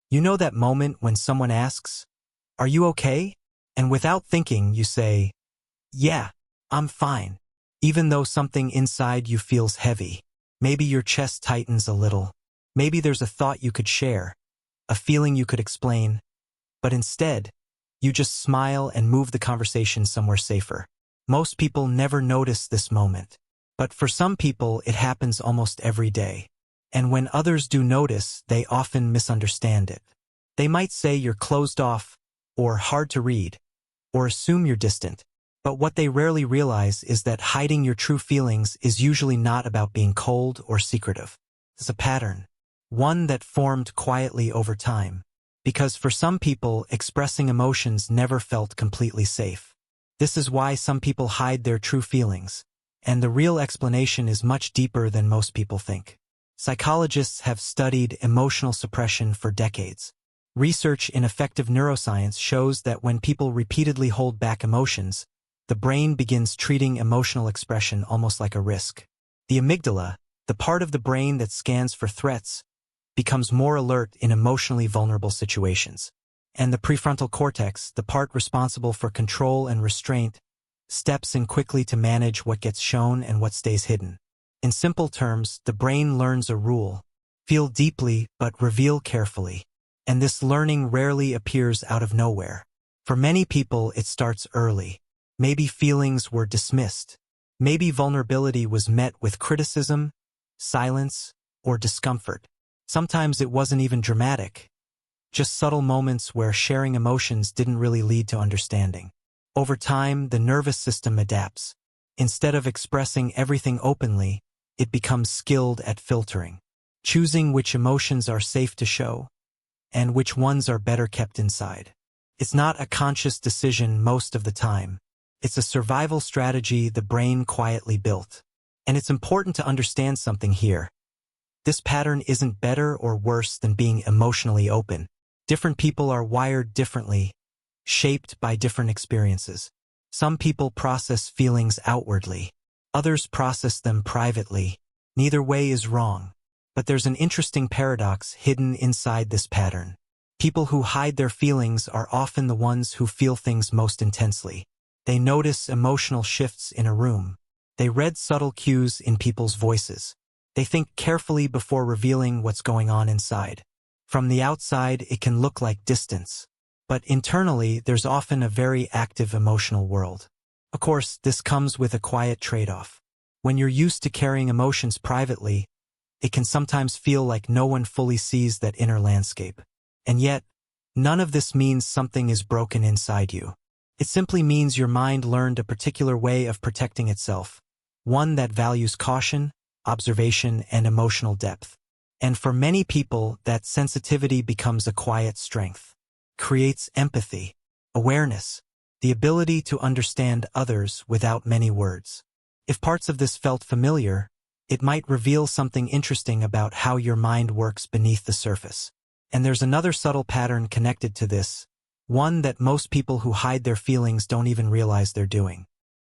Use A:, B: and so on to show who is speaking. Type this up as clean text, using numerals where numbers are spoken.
A: You know that moment when someone asks, "Are you okay?" And without thinking, you say, "Yeah, I'm fine." Even though something inside you feels heavy. Maybe your chest tightens a little. Maybe there's a thought you could share, a feeling you could explain. But instead, you just smile and move the conversation somewhere safer. Most people never notice this moment. But for some people, it happens almost every day. And when others do notice, they often misunderstand it. They might say you're closed off, or hard to read, or assume you're distant. But what they rarely realize is that hiding your true feelings is usually not about being cold or secretive. It's a pattern, one that formed quietly over time. Because for some people, expressing emotions never felt completely safe. This is why some people hide their true feelings. And the real explanation is much deeper than most people think. Psychologists have studied emotional suppression for decades. Research in affective neuroscience shows that when people repeatedly hold back emotions, the brain begins treating emotional expression almost like a risk. The amygdala, the part of the brain that scans for threats, becomes more alert in emotionally vulnerable situations. And the prefrontal cortex, the part responsible for control and restraint, steps in quickly to manage what gets shown and what stays hidden. In simple terms, the brain learns a rule: feel deeply but reveal carefully. And this learning rarely appears out of nowhere. For many people, it starts early. Maybe feelings were dismissed. Maybe vulnerability was met with criticism, silence, or discomfort. Sometimes it wasn't even dramatic. Just subtle moments where sharing emotions didn't really lead to understanding. Over time, the nervous system adapts. Instead of expressing everything openly, it becomes skilled at filtering, choosing which emotions are safe to show, and which ones are better kept inside. It's not a conscious decision most of the time. It's a survival strategy the brain quietly built. And it's important to understand something here. This pattern isn't better or worse than being emotionally open. Different people are wired differently, shaped by different experiences. Some people process feelings outwardly. Others process them privately. Neither way is wrong. But there's an interesting paradox hidden inside this pattern. People who hide their feelings are often the ones who feel things most intensely. They notice emotional shifts in a room. They read subtle cues in people's voices. They think carefully before revealing what's going on inside. From the outside, it can look like distance. But internally, there's often a very active emotional world. Of course, this comes with a quiet trade-off. When you're used to carrying emotions privately, it can sometimes feel like no one fully sees that inner landscape. And yet, none of this means something is broken inside you. It simply means your mind learned a particular way of protecting itself, one that values caution, observation, and emotional depth. And for many people, that sensitivity becomes a quiet strength, creates empathy, awareness, the ability to understand others without many words. If parts of this felt familiar, it might reveal something interesting about how your mind works beneath the surface. And there's another subtle pattern connected to this, one that most people who hide their feelings don't even realize they're doing.